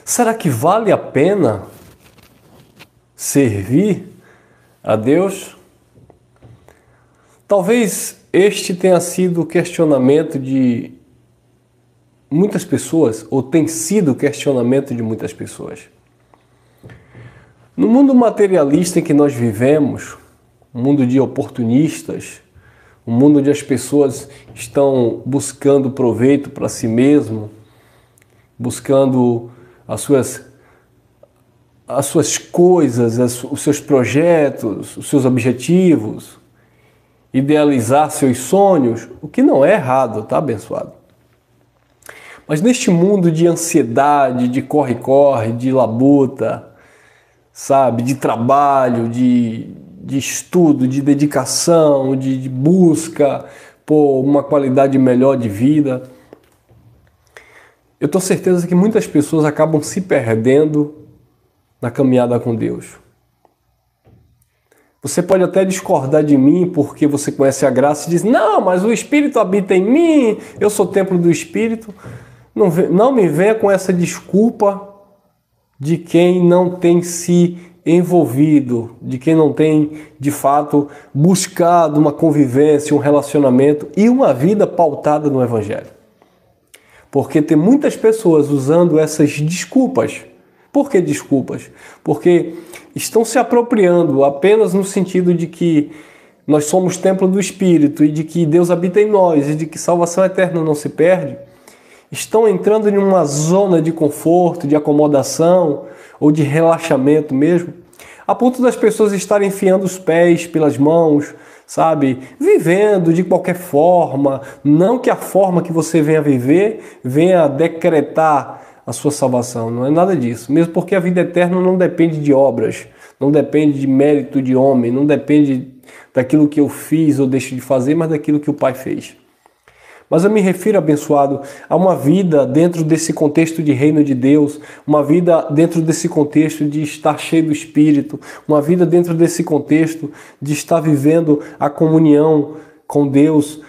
Será que vale a pena servir a Deus? Talvez este tenha sido o questionamento de muitas pessoas, ou tem sido o questionamento de muitas pessoas. No mundo materialista em que nós vivemos, um mundo de oportunistas, um mundo onde as pessoas estão buscando proveito para si mesmo, buscando as suas coisas, os seus projetos, os seus objetivos, idealizar seus sonhos, o que não é errado, tá, abençoado? Mas neste mundo de ansiedade, de corre-corre, de labuta, sabe, de trabalho, de estudo, de dedicação, de busca por uma qualidade melhor de vida, eu tenho certeza que muitas pessoas acabam se perdendo na caminhada com Deus. Você pode até discordar de mim porque você conhece a graça e diz: não, mas o Espírito habita em mim, eu sou templo do Espírito. Não me venha com essa desculpa de quem não tem se envolvido, de quem não tem, de fato, buscado uma convivência, um relacionamento e uma vida pautada no Evangelho. Porque tem muitas pessoas usando essas desculpas. Por que desculpas? Porque estão se apropriando apenas no sentido de que nós somos templo do Espírito e de que Deus habita em nós e de que salvação eterna não se perde. Estão entrando em uma zona de conforto, de acomodação ou de relaxamento mesmo, a ponto das pessoas estarem enfiando os pés pelas mãos, sabe? Vivendo de qualquer forma, não que a forma que você venha viver venha decretar a sua salvação, não é nada disso. Mesmo porque a vida eterna não depende de obras, não depende de mérito de homem, não depende daquilo que eu fiz ou deixo de fazer, mas daquilo que o Pai fez. Mas eu me refiro, abençoado, a uma vida dentro desse contexto de reino de Deus, uma vida dentro desse contexto de estar cheio do Espírito, uma vida dentro desse contexto de estar vivendo a comunhão com Deus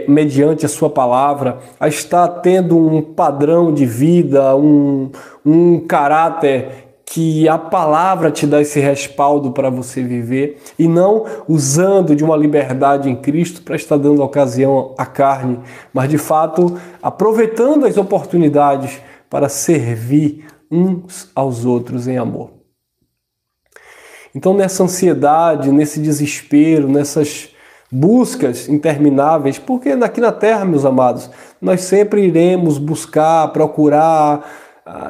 mediante a sua palavra, a estar tendo um padrão de vida, um caráter que a palavra te dá esse respaldo para você viver e não usando de uma liberdade em Cristo para estar dando ocasião à carne, mas de fato aproveitando as oportunidades para servir uns aos outros em amor. Então nessa ansiedade, nesse desespero, nessas buscas intermináveis, porque aqui na Terra, meus amados, nós sempre iremos buscar, procurar,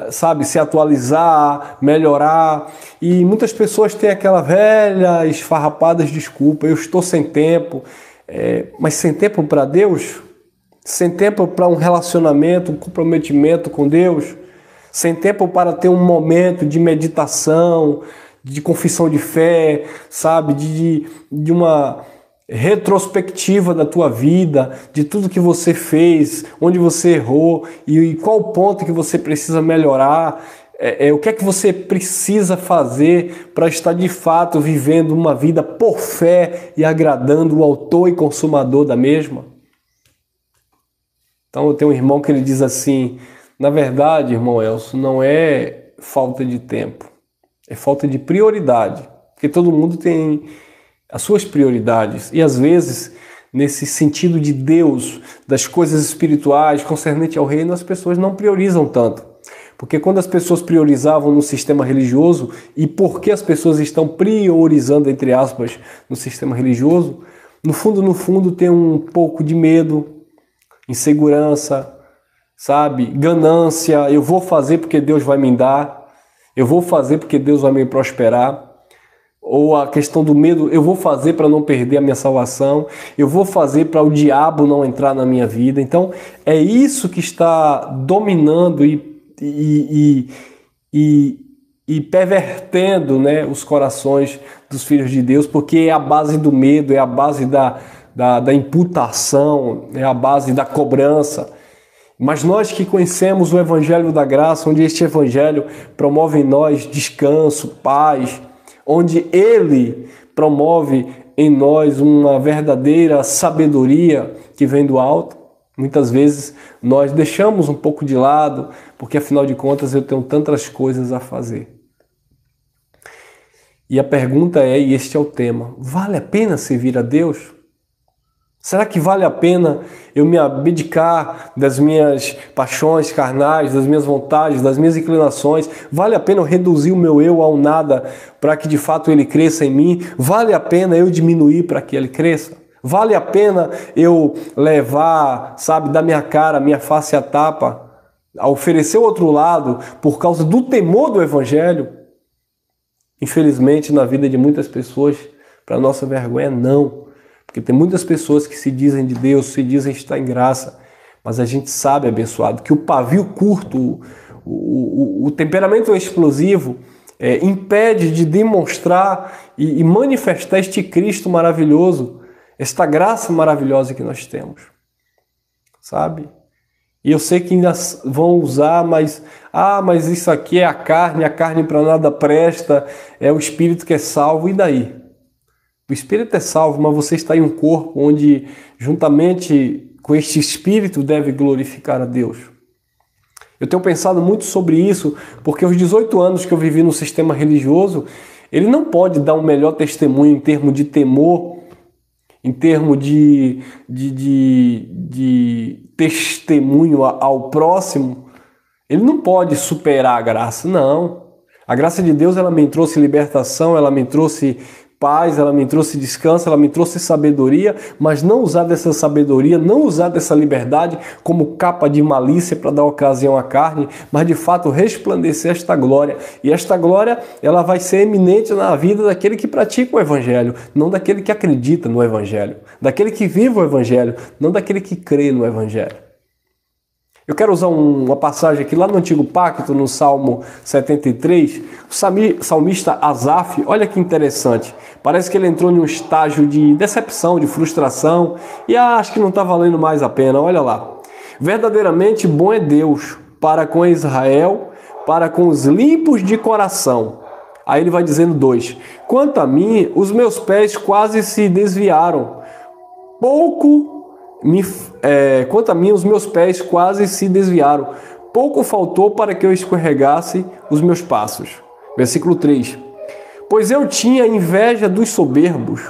sabe, se atualizar, melhorar, e muitas pessoas têm aquela velha esfarrapada desculpa: eu estou sem tempo, mas sem tempo para Deus? Sem tempo para um relacionamento, um comprometimento com Deus? Sem tempo para ter um momento de meditação, de confissão de fé, sabe, de uma retrospectiva da tua vida, de tudo que você fez, onde você errou e qual ponto que você precisa melhorar, o que é que você precisa fazer para estar de fato vivendo uma vida por fé e agradando o autor e consumador da mesma? Então eu tenho um irmão que ele diz assim: na verdade, irmão Elcio, não é falta de tempo, é falta de prioridade, porque todo mundo tem as suas prioridades e às vezes nesse sentido de Deus, das coisas espirituais concernente ao reino, as pessoas não priorizam tanto, porque quando as pessoas priorizavam no sistema religioso, e porque as pessoas estão priorizando entre aspas no sistema religioso, no fundo tem um pouco de medo, insegurança, sabe, ganância: eu vou fazer porque Deus vai me dar, eu vou fazer porque Deus vai me prosperar. Ou a questão do medo: eu vou fazer para não perder a minha salvação, eu vou fazer para o diabo não entrar na minha vida. Então é isso que está dominando e pervertendo, né, os corações dos filhos de Deus, porque é a base do medo, é a base da imputação, é a base da cobrança. Mas nós que conhecemos o Evangelho da Graça, onde este Evangelho promove em nós descanso, paz, onde ele promove em nós uma verdadeira sabedoria que vem do alto, Muitas vezes nós deixamos um pouco de lado, porque afinal de contas eu tenho tantas coisas a fazer. E a pergunta é, e este é o tema, vale a pena servir a Deus? Será que vale a pena eu me abdicar das minhas paixões carnais, das minhas vontades, das minhas inclinações? Vale a pena eu reduzir o meu eu ao nada para que de fato ele cresça em mim? Vale a pena eu diminuir para que ele cresça? Vale a pena eu levar, sabe, da minha cara, minha face à tapa, a oferecer o outro lado por causa do temor do Evangelho? Infelizmente, na vida de muitas pessoas, para nossa vergonha, não. Porque tem muitas pessoas que se dizem de Deus, se dizem estar em graça, mas a gente sabe, abençoado, que o pavio curto, o temperamento explosivo, impede de demonstrar e manifestar este Cristo maravilhoso, esta graça maravilhosa que nós temos, sabe? E eu sei que ainda vão usar, mas isso aqui é a carne para nada presta, é o Espírito que é salvo, e daí? O Espírito é salvo, mas você está em um corpo onde, juntamente com este Espírito, deve glorificar a Deus. Eu tenho pensado muito sobre isso, porque os 18 anos que eu vivi no sistema religioso, ele não pode dar um melhor testemunho em termos de temor, em termos de testemunho ao próximo. Ele não pode superar a graça, não. A graça de Deus, ela me trouxe libertação, ela me trouxe paz, ela me trouxe descanso, ela me trouxe sabedoria, mas não usar dessa sabedoria, não usar dessa liberdade como capa de malícia para dar ocasião à carne, mas de fato resplandecer esta glória. E esta glória, ela vai ser eminente na vida daquele que pratica o Evangelho, não daquele que acredita no Evangelho, daquele que vive o Evangelho, não daquele que crê no Evangelho. Eu quero usar uma passagem aqui lá no Antigo Pacto, no Salmo 73, o salmista Asaf, olha que interessante, parece que ele entrou em um estágio de decepção, de frustração, e acho que não está valendo mais a pena, olha lá. Verdadeiramente bom é Deus para com Israel, para com os limpos de coração. Aí ele vai dizendo 2, quanto a mim, os meus pés quase se desviaram, quanto a mim, os meus pés quase se desviaram. Pouco faltou para que eu escorregasse os meus passos. Versículo 3. Pois eu tinha inveja dos soberbos,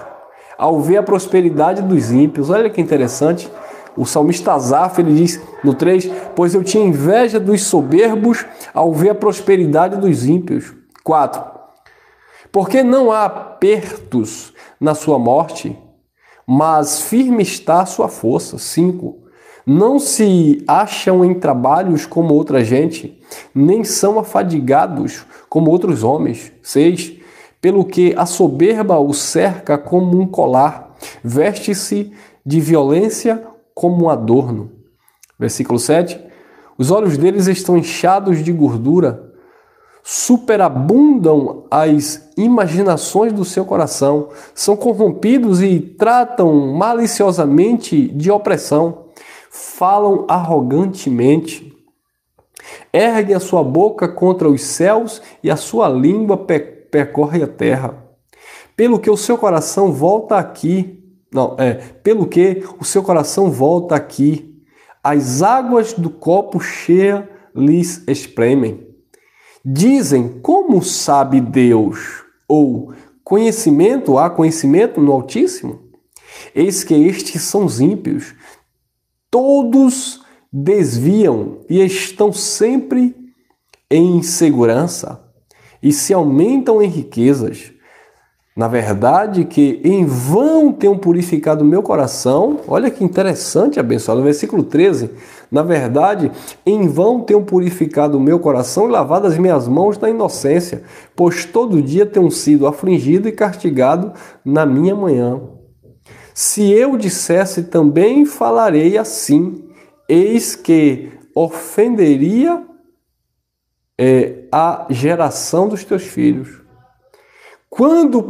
ao ver a prosperidade dos ímpios. Olha que interessante. O salmista Asaf, ele diz no 3, pois eu tinha inveja dos soberbos, ao ver a prosperidade dos ímpios. 4. Porque não há apertos na sua morte, mas firme está a sua força. 5. Não se acham em trabalhos como outra gente, nem são afadigados como outros homens. 6. Pelo que a soberba o cerca como um colar, veste-se de violência como um adorno. Versículo 7. Os olhos deles estão inchados de gordura, superabundam as imaginações do seu coração, são corrompidos e tratam maliciosamente de opressão, falam arrogantemente, erguem a sua boca contra os céus e a sua língua percorre a terra. Pelo que o seu coração volta aqui, as águas do copo cheia lhes espremem. Dizem, como sabe Deus? Ou há conhecimento no Altíssimo? Eis que estes são os ímpios. Todos desviam e estão sempre em insegurança e se aumentam em riquezas. Na verdade, que em vão tenho purificado o meu coração. Olha que interessante, abençoado. Versículo 13. Na verdade, em vão tenho purificado o meu coração e lavado as minhas mãos na inocência, pois todo dia tenho sido afligido e castigado na minha manhã. Se eu dissesse também falarei assim, eis que ofenderia a geração dos teus filhos. Quando eu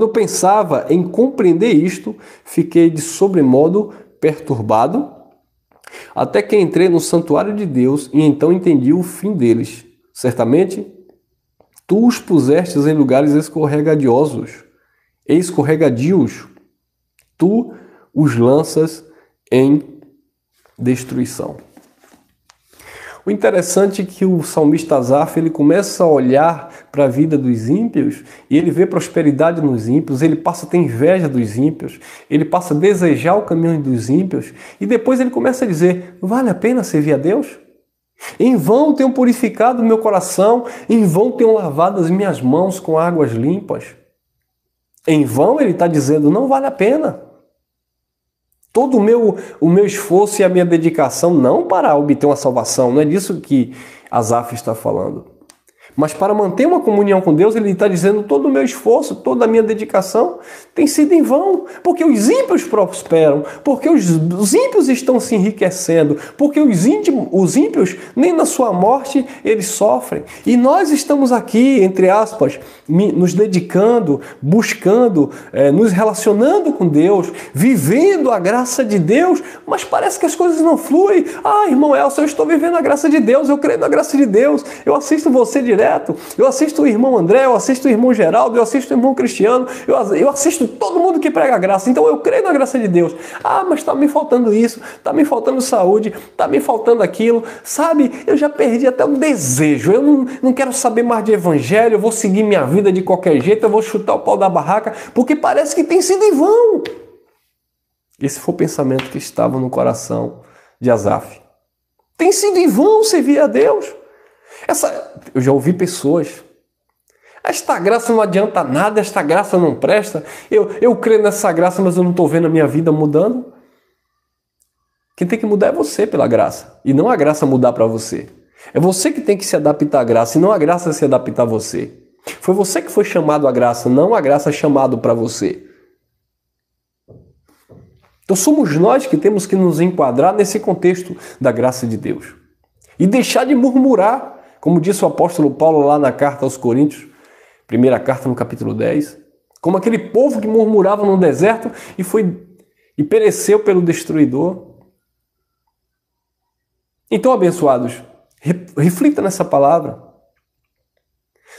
pensava em compreender isto, fiquei de sobremodo perturbado, até que entrei no santuário de Deus e então entendi o fim deles. Certamente, tu os pusestes em lugares escorregadios. Tu os lanças em destruição. O interessante é que o salmista Asaf, ele começa a olhar para a vida dos ímpios e ele vê prosperidade nos ímpios, ele passa a ter inveja dos ímpios, ele passa a desejar o caminho dos ímpios e depois ele começa a dizer, vale a pena servir a Deus? Em vão tenho purificado o meu coração, em vão tenho lavado as minhas mãos com águas limpas. Em vão ele está dizendo, não vale a pena. Todo o meu esforço e a minha dedicação não para obter uma salvação, não é disso que Asaf está falando. Mas para manter uma comunhão com Deus, ele está dizendo todo o meu esforço, toda a minha dedicação tem sido em vão, porque os ímpios prosperam, porque os ímpios estão se enriquecendo, porque os ímpios, nem na sua morte, eles sofrem. E nós estamos aqui, entre aspas, nos dedicando, buscando, nos relacionando com Deus, vivendo a graça de Deus, mas parece que as coisas não fluem. Ah, irmão Elcio, eu estou vivendo a graça de Deus, eu creio na graça de Deus, eu assisto você direto, eu assisto o irmão André, eu assisto o irmão Geraldo, eu assisto o irmão Cristiano, eu assisto todo mundo que prega a graça, então eu creio na graça de Deus. Ah, mas está me faltando isso, está me faltando saúde, está me faltando aquilo, sabe? Eu já perdi até o desejo, eu não quero saber mais de evangelho, eu vou seguir minha vida de qualquer jeito, eu vou chutar o pau da barraca, porque parece que tem sido em vão. Esse foi o pensamento que estava no coração de Asaf. Tem sido em vão servir a Deus. Eu já ouvi pessoas, esta graça não adianta nada, esta graça não presta, eu creio nessa graça, mas eu não estou vendo a minha vida mudando. Quem tem que mudar é você pela graça, e não a graça mudar para você. É você que tem que se adaptar à graça, e não a graça se adaptar a você. Foi você que foi chamado à graça, não a graça chamado para você. Então somos nós que temos que nos enquadrar nesse contexto da graça de Deus. E deixar de murmurar, como disse o apóstolo Paulo lá na carta aos Coríntios, primeira carta no capítulo 10, como aquele povo que murmurava no deserto e pereceu pelo destruidor. Então, abençoados, reflita nessa palavra.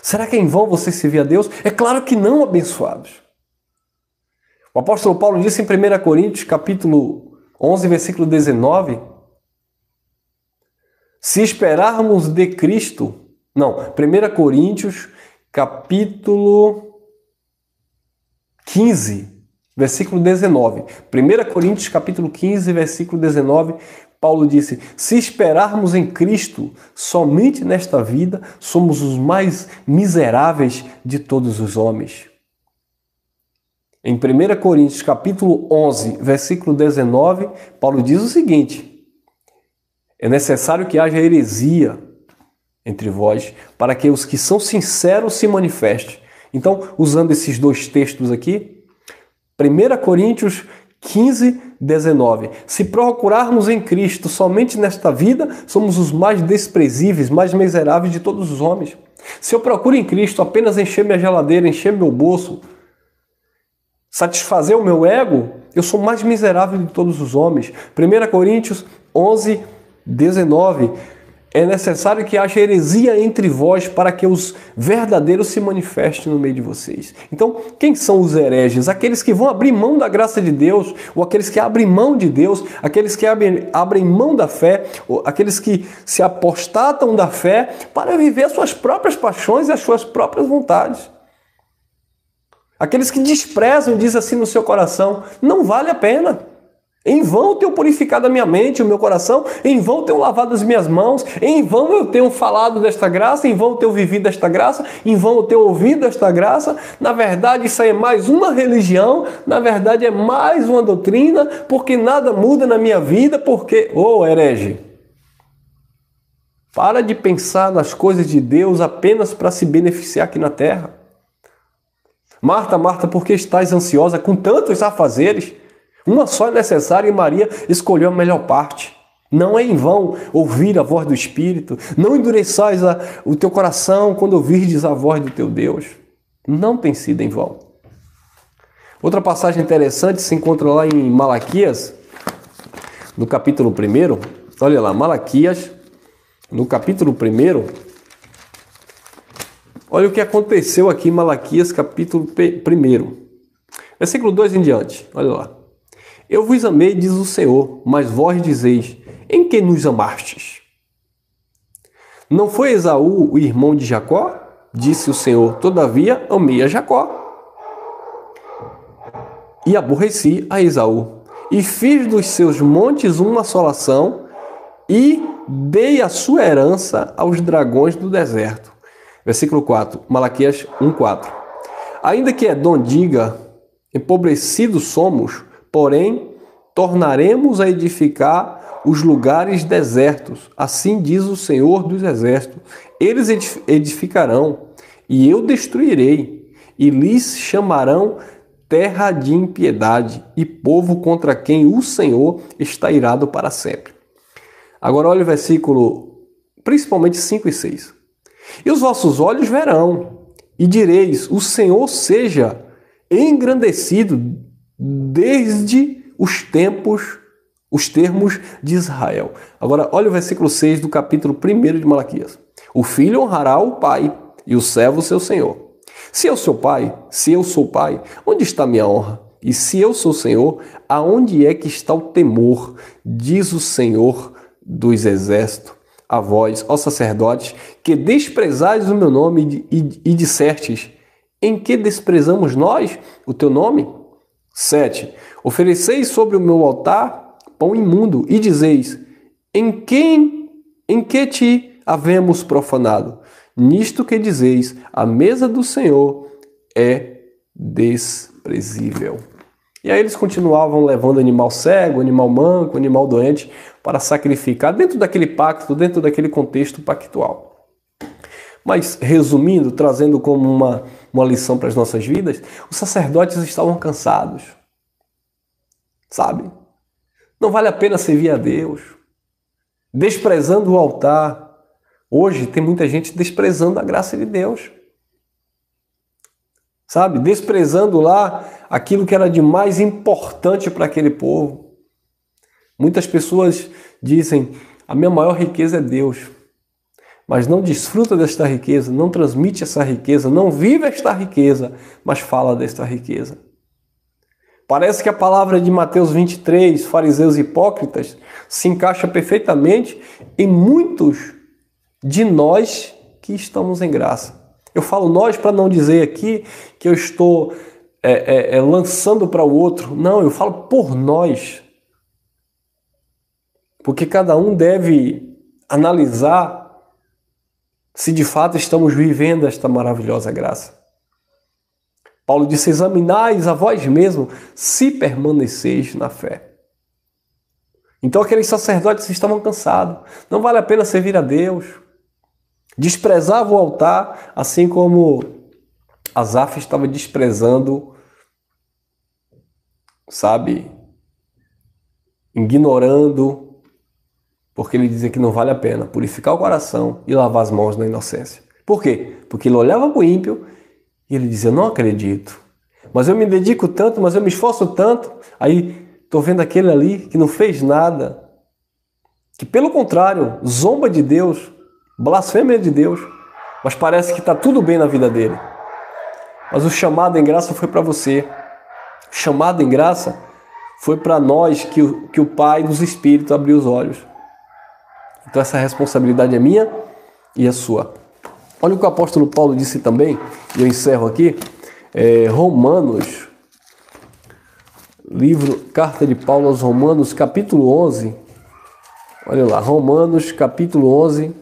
Será que é em vão você servir a Deus? É claro que não, abençoados. O apóstolo Paulo disse em 1 Coríntios, capítulo 11, versículo 19, se esperarmos de Cristo... Não, 1 Coríntios, capítulo 15, versículo 19. 1 Coríntios, capítulo 15, versículo 19, Paulo disse, se esperarmos em Cristo somente nesta vida, somos os mais miseráveis de todos os homens. Em 1 Coríntios, capítulo 11, versículo 19, Paulo diz o seguinte, é necessário que haja heresia entre vós, para que os que são sinceros se manifestem. Então, usando esses dois textos aqui, 1 Coríntios 15, 19. Se procurarmos em Cristo somente nesta vida, somos os mais desprezíveis, mais miseráveis de todos os homens. Se eu procuro em Cristo apenas encher minha geladeira, encher meu bolso, satisfazer o meu ego, eu sou mais miserável de todos os homens. 1 Coríntios 11, 19. É necessário que haja heresia entre vós para que os verdadeiros se manifestem no meio de vocês. Então, quem são os hereges? Aqueles que vão abrir mão da graça de Deus, ou aqueles que abrem mão de Deus, aqueles que abrem mão da fé, ou aqueles que se apostatam da fé para viver as suas próprias paixões e as suas próprias vontades. Aqueles que desprezam, diz assim no seu coração, não vale a pena. Em vão tenho purificado a minha mente, o meu coração, em vão tenho lavado as minhas mãos, em vão eu tenho falado desta graça, em vão eu tenho vivido esta graça, em vão eu tenho ouvido esta graça. Na verdade, isso aí é mais uma religião, na verdade é mais uma doutrina, porque nada muda na minha vida, porque... Ô, herege! Para de pensar nas coisas de Deus apenas para se beneficiar aqui na terra. Marta, Marta, por que estás ansiosa com tantos afazeres? Uma só é necessária e Maria escolheu a melhor parte. Não é em vão ouvir a voz do Espírito. Não endureçais o teu coração quando ouvirdes a voz do teu Deus. Não tem sido em vão. Outra passagem interessante se encontra lá em Malaquias, no capítulo 1. Olha lá, Malaquias, no capítulo 1. Olha o que aconteceu aqui em Malaquias, capítulo 1. Versículo 2 em diante. Olha lá. Eu vos amei, diz o Senhor, mas vós dizeis, em que nos amastes? Não foi Esaú o irmão de Jacó? Disse o Senhor, todavia amei a Jacó e aborreci a Esaú. E fiz dos seus montes uma assolação e dei a sua herança aos dragões do deserto. Versículo 4, Malaquias 1:4. Ainda que Edom diga, empobrecidos somos, porém tornaremos a edificar os lugares desertos. Assim diz o Senhor dos Exércitos. Eles edificarão, e eu destruirei, e lhes chamarão terra de impiedade, e povo contra quem o Senhor está irado para sempre. Agora olha o versículo, principalmente 5 e 6. E os vossos olhos verão, e direis, o Senhor seja engrandecido desde os termos de Israel. Agora olha o versículo 6 do capítulo 1 de Malaquias. O filho honrará o pai, e o servo seu senhor. Se eu sou pai, onde está minha honra? E se eu sou Senhor, aonde é que está o temor? Diz o Senhor dos Exércitos a vós, ó sacerdotes, que desprezais o meu nome e dissertes, em que desprezamos nós o teu nome? 7. Ofereceis sobre o meu altar pão imundo e dizeis, em que te havemos profanado? Nisto que dizeis, a mesa do Senhor é desprezível. E aí eles continuavam levando animal cego, animal manco, animal doente para sacrificar dentro daquele pacto, dentro daquele contexto pactual. Mas, resumindo, trazendo como uma lição para as nossas vidas, os sacerdotes estavam cansados. Sabe? Não vale a pena servir a Deus. Desprezando o altar. Hoje tem muita gente desprezando a graça de Deus. Sabe? Desprezando lá aquilo que era de mais importante para aquele povo. Muitas pessoas dizem, a minha maior riqueza é Deus. Mas não desfruta desta riqueza, não transmite essa riqueza, não vive esta riqueza, mas fala desta riqueza. Parece que a palavra de Mateus 23, fariseus hipócritas, se encaixa perfeitamente em muitos de nós que estamos em graça. Eu falo nós para não dizer aqui que eu estou lançando para o outro. Não, eu falo por nós. Porque cada um deve analisar se de fato estamos vivendo esta maravilhosa graça. Paulo disse, examinais a vós mesmos se permaneceis na fé. Então aqueles sacerdotes estavam cansados. Não vale a pena servir a Deus. Desprezava o altar, assim como Asaf estava desprezando, sabe, ignorando, porque ele dizia que não vale a pena purificar o coração e lavar as mãos na inocência. Por quê? Porque ele olhava para o ímpio e ele dizia, não acredito, mas eu me dedico tanto, mas eu me esforço tanto, aí estou vendo aquele ali que não fez nada, que pelo contrário, zomba de Deus, blasfêmia de Deus, mas parece que está tudo bem na vida dele. Mas o chamado em graça foi para você. O chamado em graça foi para nós que o Pai dos Espíritos abriu os olhos. Então essa responsabilidade é minha e é sua. Olha o que o apóstolo Paulo disse também, e eu encerro aqui, Romanos, carta de Paulo aos Romanos, capítulo 11, olha lá, Romanos, capítulo 12,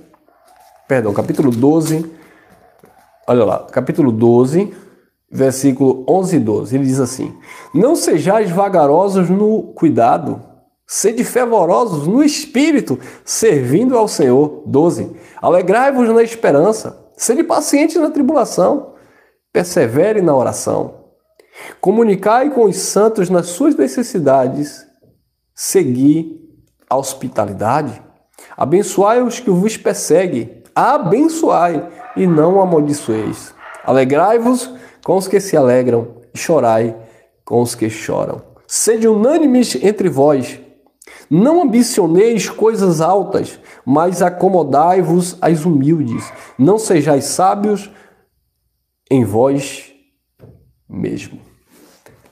olha lá, capítulo 12, versículo 11 e 12, ele diz assim, não sejais vagarosos no cuidado, sede fervorosos no espírito, servindo ao Senhor. 12, alegrai-vos na esperança, sede pacientes na tribulação, persevere na oração, comunicai com os santos nas suas necessidades, segui a hospitalidade, abençoai os que vos perseguem, abençoai e não amaldiçoeis. Alegrai-vos com os que se alegram e chorai com os que choram. Sede unânimes entre vós. Não ambicioneis coisas altas, mas acomodai-vos às humildes. Não sejais sábios em vós mesmo.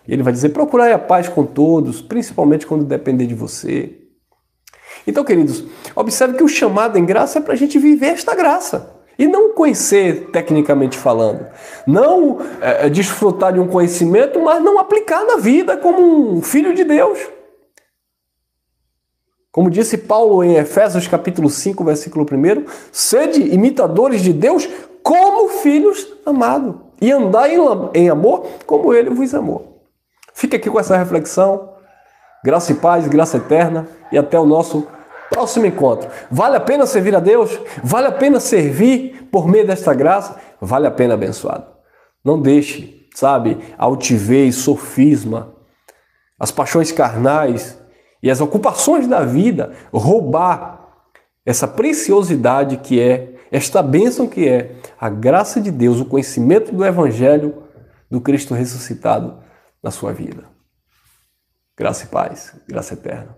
E ele vai dizer, procurai a paz com todos, principalmente quando depender de você. Então, queridos, observe que o chamado em graça é para a gente viver esta graça. E não conhecer tecnicamente falando. Não desfrutar de um conhecimento, mas não aplicar na vida como um filho de Deus. Como disse Paulo em Efésios capítulo 5, versículo 1, sede imitadores de Deus como filhos amados. E andai em amor como ele vos amou. Fica aqui com essa reflexão. Graça e paz, graça eterna. E até o nosso próximo encontro. Vale a pena servir a Deus? Vale a pena servir por meio desta graça? Vale a pena, abençoado. Não deixe, sabe, a altivez, sofisma, as paixões carnais e as ocupações da vida roubar essa preciosidade que é, esta bênção que é a graça de Deus, o conhecimento do Evangelho do Cristo ressuscitado na sua vida. Graça e paz, graça eterna.